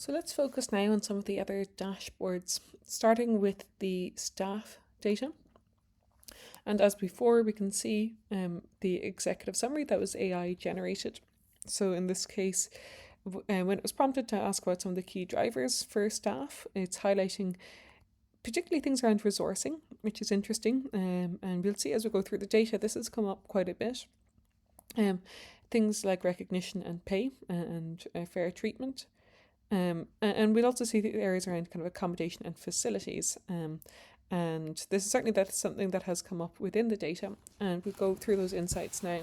So let's focus now on some of the other dashboards, starting with the staff data. And as before, we can see the executive summary that was AI generated. So in this case, when it was prompted to ask about some of the key drivers for staff, it's highlighting particularly things around resourcing, which is interesting. And we'll see as we go through the data, this has come up quite a bit. Things like recognition and pay and fair treatment. And we'll also see the areas around kind of accommodation and facilities. And this is certainly that's something that has come up within the data, and we'll go through those insights now.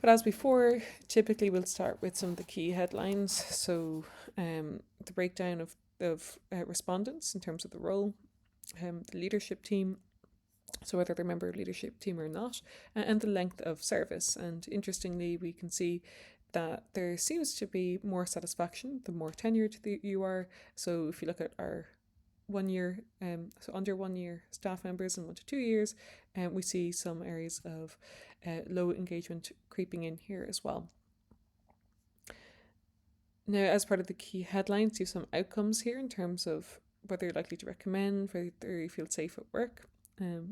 But as before, typically we'll start with some of the key headlines. So the breakdown of respondents in terms of the role, the leadership team, so whether they're a member of leadership team or not, and the length of service. And interestingly, we can see that there seems to be more satisfaction the more tenured you are. So if you look at our 1 year, so under 1 year staff members and 1 to 2 years, we see some areas of low engagement creeping in here as well. Now, as part of the key headlines, you have some outcomes here in terms of whether you're likely to recommend, whether you feel safe at work,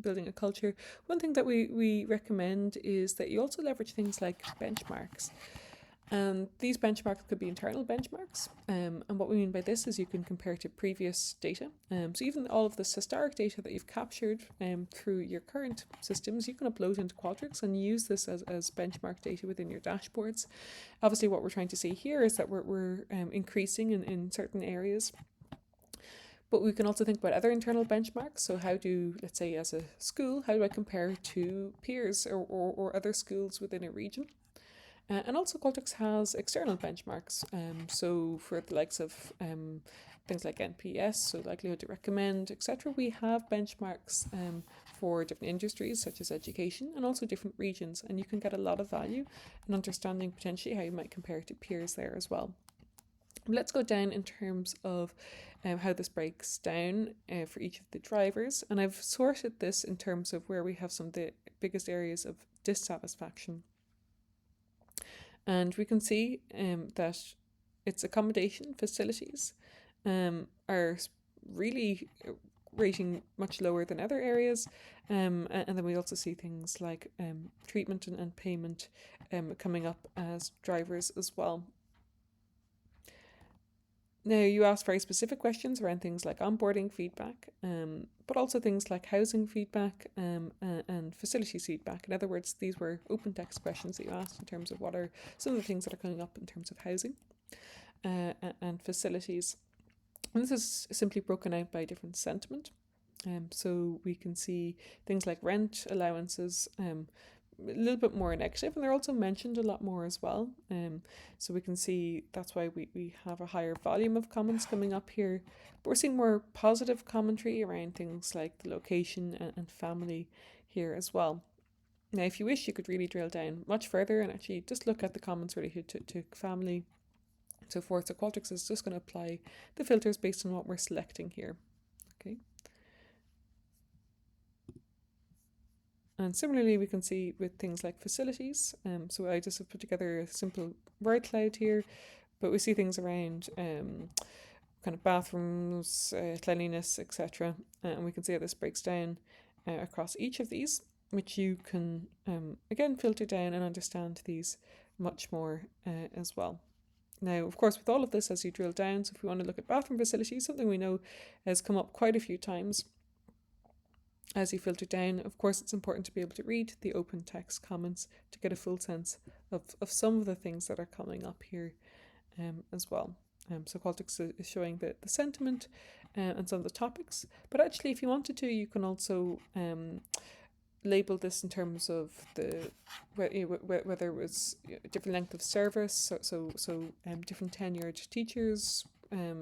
building a culture. One thing that we recommend is that you also leverage things like benchmarks. And these benchmarks could be internal benchmarks. And what we mean by this is you can compare to previous data. So even all of this historic data that you've captured through your current systems, you can upload into Qualtrics and use this as benchmark data within your dashboards. Obviously, what we're trying to see here is that we're increasing in certain areas. But we can also think about other internal benchmarks. So how do, let's say as a school, how do I compare to peers or other schools within a region? And also Qualtrics has external benchmarks. So for the likes of things like NPS, so likelihood to recommend, etc., we have benchmarks for different industries such as education and also different regions. And you can get a lot of value in understanding potentially how you might compare to peers there as well. Let's go down in terms of how this breaks down for each of the drivers. And I've sorted this in terms of where we have some of the biggest areas of dissatisfaction. And we can see that its accommodation facilities are really rating much lower than other areas. And then we also see things like treatment and payment coming up as drivers as well. Now, you asked very specific questions around things like onboarding feedback, but also things like housing feedback and facilities feedback. In other words, these were open text questions that you asked in terms of what are some of the things that are coming up in terms of housing and facilities. And this is simply broken out by different sentiment. So we can see things like rent allowances, a little bit more negative, and they're also mentioned a lot more as well. So we can see that's why we have a higher volume of comments coming up here. But we're seeing more positive commentary around things like the location and family here as well. Now, if you wish, you could really drill down much further and actually just look at the comments related to family and so forth. So Qualtrics is just going to apply the filters based on what we're selecting here. Okay. And similarly, we can see with things like facilities. So I just have put together a simple word cloud here, but we see things around kind of bathrooms, cleanliness, etc. And we can see how this breaks down across each of these, which you can, again, filter down and understand these much more as well. Now, of course, with all of this, as you drill down, so if we want to look at bathroom facilities, something we know has come up quite a few times. As you filter down, of course, it's important to be able to read the open text comments to get a full sense of some of the things that are coming up here as well. So Qualtrics is showing the sentiment and some of the topics. But actually, if you wanted to, you can also label this in terms of the whether it was different length of service, so different tenured teachers,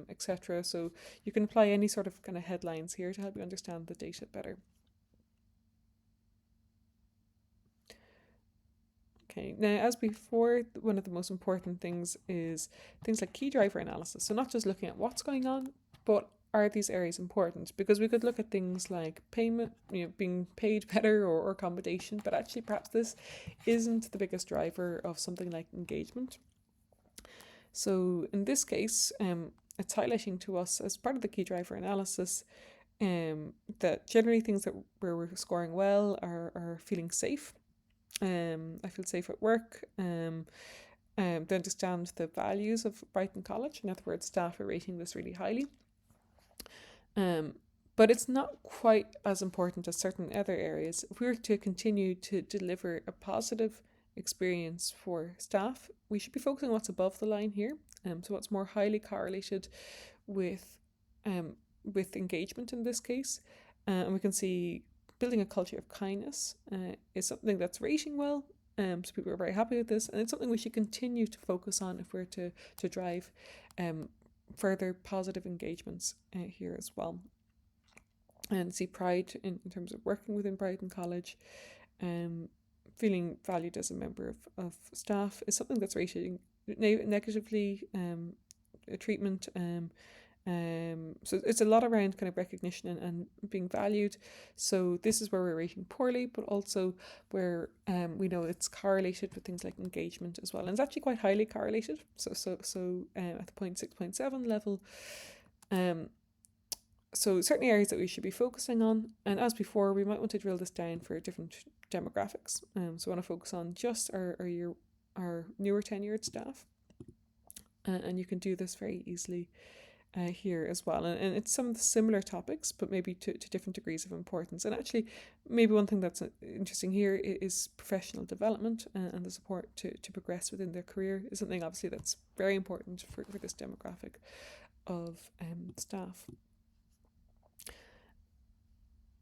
etc. So you can apply any sort of kind of headlines here to help you understand the data better. Okay, now as before, one of the most important things is things like key driver analysis. So not just looking at what's going on, but are these areas important? Because we could look at things like payment, being paid better or accommodation, but actually perhaps this isn't the biggest driver of something like engagement. So in this case, it's highlighting to us as part of the key driver analysis that generally things that where we're scoring well are feeling safe. I feel safe at work. They understand the values of Brighton College. In other words, staff are rating this really highly. But it's not quite as important as certain other areas. If we were to continue to deliver a positive experience for staff, we should be focusing on what's above the line here. So what's more highly correlated with engagement in this case. And we can see building a culture of kindness is something that's rating well. So people are very happy with this, and it's something we should continue to focus on if we're to drive further positive engagements here as well. And see pride in terms of working within Brighton College, feeling valued as a member of staff is something that's rated negatively, treatment. So it's a lot around kind of recognition and being valued. So this is where we're rating poorly, but also where we know it's correlated with things like engagement as well, and it's actually quite highly correlated. So at the 0.6.7 level. So certain areas that we should be focusing on, and as before, we might want to drill this down for different demographics. So we want to focus on just our newer tenured staff, and you can do this very easily here as well. And it's some of the similar topics, but maybe to different degrees of importance. And actually, maybe one thing that's interesting here is professional development and the support to progress within their career is something obviously that's very important for this demographic of staff.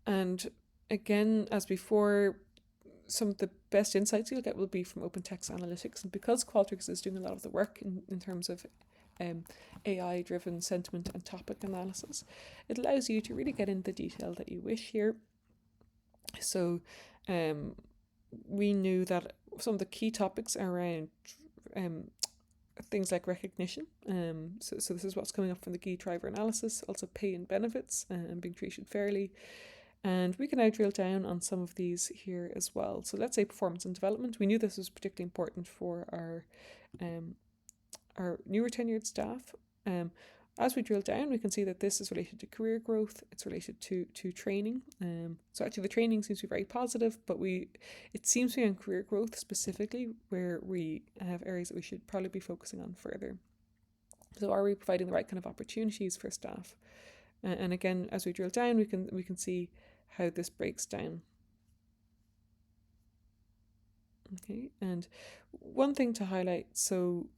And again, as before, some of the best insights you'll get will be from open text analytics. And because Qualtrics is doing a lot of the work in terms of AI-driven sentiment and topic analysis, it allows you to really get into the detail that you wish here. So we knew that some of the key topics are around things like recognition. So this is what's coming up from the key driver analysis, also pay and benefits and being treated fairly. And we can now drill down on some of these here as well. So let's say performance and development. We knew this was particularly important for our newer tenured staff. As we drill down, we can see that this is related to career growth. It's related to training. So actually the training seems to be very positive, but it seems to be on career growth specifically where we have areas that we should probably be focusing on further. So are we providing the right kind of opportunities for staff? And again, as we drill down, we can see how this breaks down. Okay, and one thing to highlight, so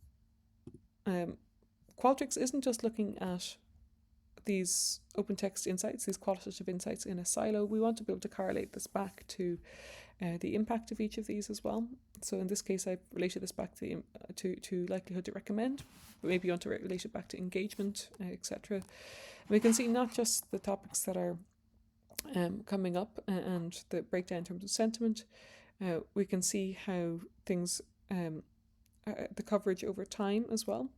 Qualtrics isn't just looking at these open text insights, these qualitative insights in a silo. We want to be able to correlate this back to the impact of each of these as well. So in this case, I've related this back to likelihood to recommend, but maybe you want to relate it back to engagement, etc. We can see not just the topics that are coming up and the breakdown in terms of sentiment. We can see how things, the coverage over time as well.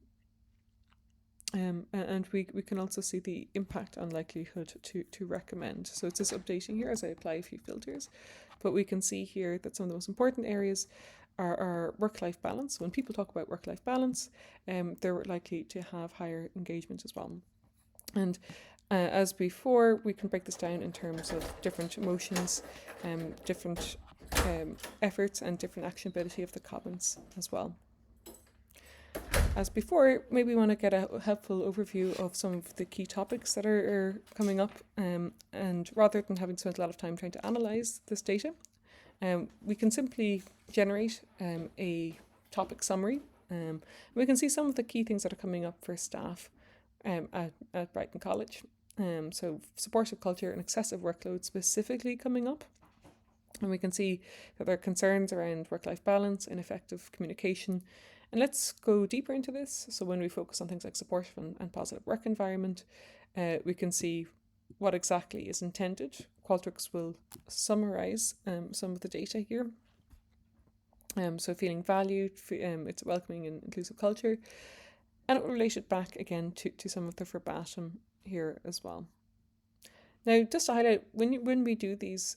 And we can also see the impact on likelihood to recommend. So it's just updating here as I apply a few filters. But we can see here that some of the most important areas are work-life balance. When people talk about work-life balance, they're likely to have higher engagement as well. And as before, we can break this down in terms of different emotions, different efforts and different actionability of the comments as well. As before, maybe we want to get a helpful overview of some of the key topics that are coming up, and rather than having spent a lot of time trying to analyse this data, we can simply generate a topic summary. We can see some of the key things that are coming up for staff at Brighton College. So supportive culture and excessive workload specifically coming up. And we can see that there are concerns around work-life balance, ineffective communication. And let's go deeper into this. So when we focus on things like supportive and positive work environment, we can see what exactly is intended. Qualtrics will summarise some of the data here. So feeling valued, it's a welcoming and inclusive culture. And it will relate it back again to some of the verbatim here as well. Now, just to highlight, when we do these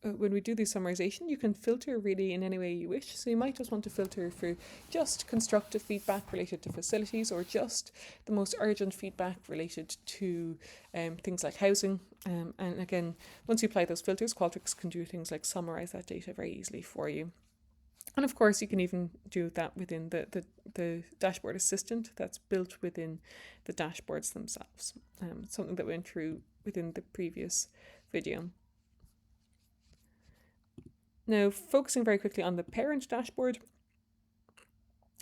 when we do the summarization, you can filter really in any way you wish. So you might just want to filter for just constructive feedback related to facilities, or just the most urgent feedback related to things like housing. And again, once you apply those filters, Qualtrics can do things like summarize that data very easily for you. And of course, you can even do that within the dashboard assistant that's built within the dashboards themselves. Something that went through within the previous video. Now, focusing very quickly on the parent dashboard.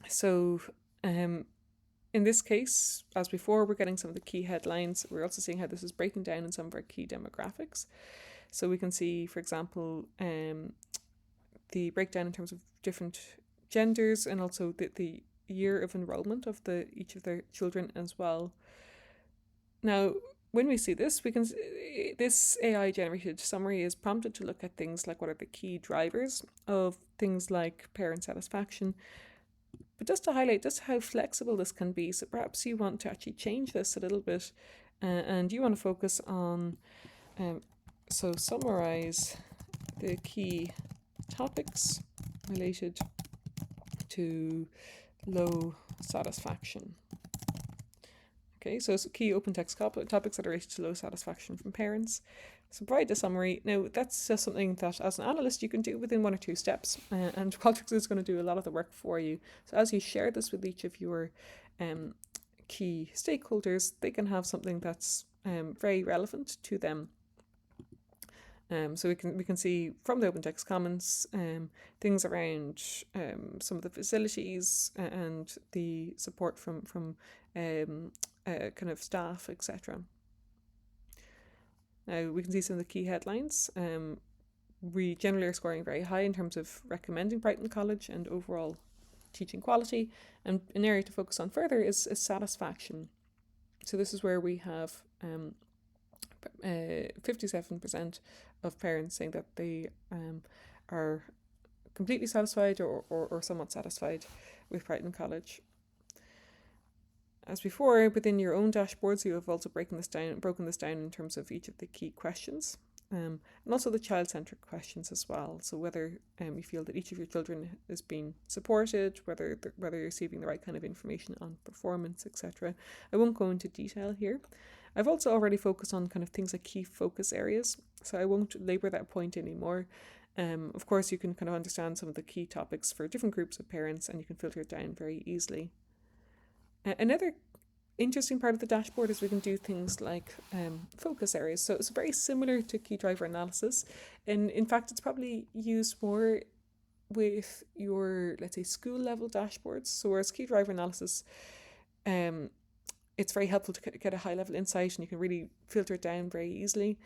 So in this case, as before, we're getting some of the key headlines. We're also seeing how this is breaking down in some of our key demographics. So we can see, for example, the breakdown in terms of different genders, and also the year of enrollment of each of their children as well. Now, when we see this, this AI generated summary is prompted to look at things like what are the key drivers of things like parent satisfaction. But just to highlight just how flexible this can be, so perhaps you want to actually change this a little bit, and you want to focus on, so summarize the key topics related to low satisfaction. Okay, so key open text topics that are related to low satisfaction from parents. So provide a summary. Now, that's just something that as an analyst you can do within 1 or 2 steps, and Qualtrics is going to do a lot of the work for you. So as you share this with each of your key stakeholders, they can have something that's very relevant to them. So we can see from the OpenText comments things around some of the facilities and the support from kind of staff, etc. Now we can see some of the key headlines. We generally are scoring very high in terms of recommending Brighton College and overall teaching quality. And an area to focus on further is satisfaction. So this is where we have 57% of parents saying that they are completely satisfied or somewhat satisfied with Brighton College. As before, within your own dashboards, you have also broken this down in terms of each of the key questions, and also the child-centric questions as well. So whether you feel that each of your children is being supported, whether you're receiving the right kind of information on performance, etc. I won't go into detail here. I've also already focused on kind of things like key focus areas, so I won't labour that point anymore. Of course, you can kind of understand some of the key topics for different groups of parents, and you can filter it down very easily. Another interesting part of the dashboard is we can do things like focus areas. So it's very similar to key driver analysis, and in fact, it's probably used more with your, let's say, school level dashboards. So whereas key driver analysis, it's very helpful to get a high level insight, and you can really filter it down very easily.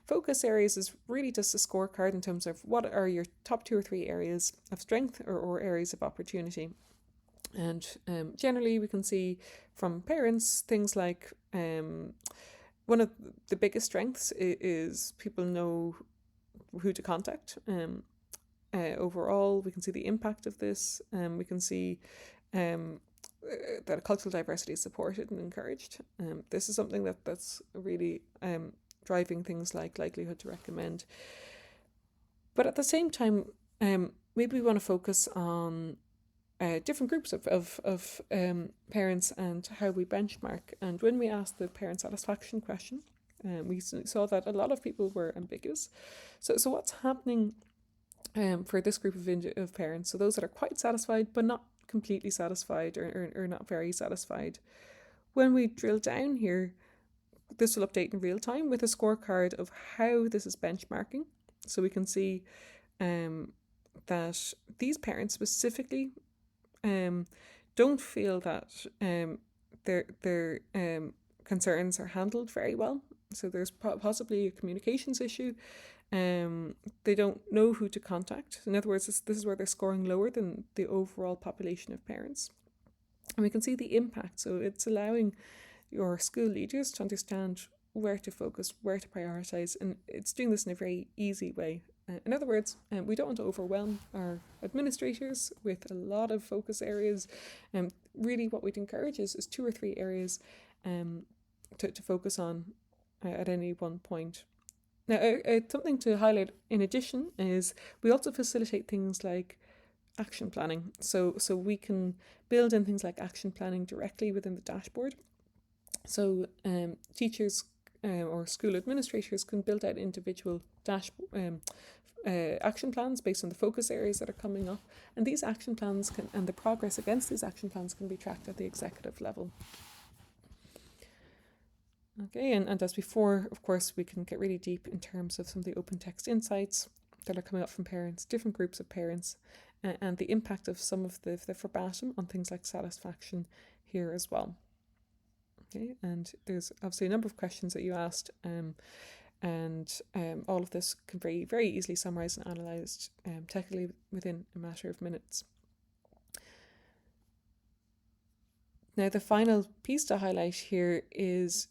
Focus areas is really just a scorecard in terms of what are your top 2 or 3 areas of strength or areas of opportunity. And generally we can see from parents things like one of the biggest strengths is people know who to contact. Overall, we can see the impact of this. We can see that cultural diversity is supported and encouraged. This is something that's really driving things like likelihood to recommend. But at the same time, maybe we want to focus on different groups of parents and how we benchmark. And when we asked the parent satisfaction question, we saw that a lot of people were ambiguous. So what's happening for this group of parents? So those that are quite satisfied but not completely satisfied or not very satisfied. When we drill down here, this will update in real time with a scorecard of how this is benchmarking. So we can see that these parents specifically don't feel that their concerns are handled very well. So there's possibly a communications issue. They don't know who to contact. In other words, this is where they're scoring lower than the overall population of parents. And we can see the impact. So it's allowing your school leaders to understand where to focus, where to prioritise, and it's doing this in a very easy way. In other words, we don't want to overwhelm our administrators with a lot of focus areas. Really what we'd encourage is 2 or 3 areas to focus on at any one point. Now, something to highlight in addition is we also facilitate things like action planning. So we can build in things like action planning directly within the dashboard. So teachers or school administrators can build out individual action plans based on the focus areas that are coming up, and these action plans and the progress against these action plans can be tracked at the executive level. Okay, and as before, of course, we can get really deep in terms of some of the open text insights that are coming up from parents, different groups of parents, and the impact of some of the verbatim on things like satisfaction here as well. Okay, and there's obviously a number of questions that you asked, and all of this can be very easily summarised and analysed technically within a matter of minutes. Now, the final piece to highlight here is,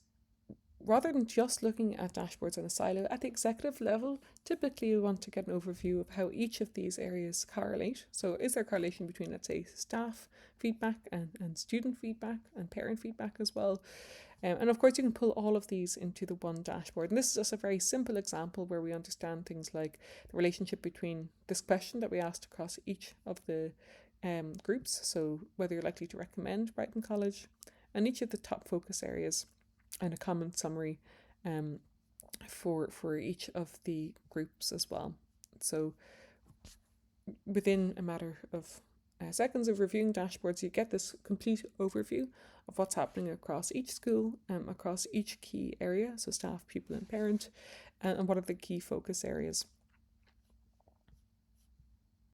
rather than just looking at dashboards in a silo, at the executive level, typically you want to get an overview of how each of these areas correlate. So is there correlation between, let's say, staff feedback and student feedback and parent feedback as well? And of course, you can pull all of these into the one dashboard. And this is just a very simple example where we understand things like the relationship between this question that we asked across each of the groups. So whether you're likely to recommend Brighton College, and each of the top focus areas, and a common summary for each of the groups as well. So within a matter of seconds of reviewing dashboards, you get this complete overview of what's happening across each school, across each key area, so staff, pupil and parent, and what are the key focus areas.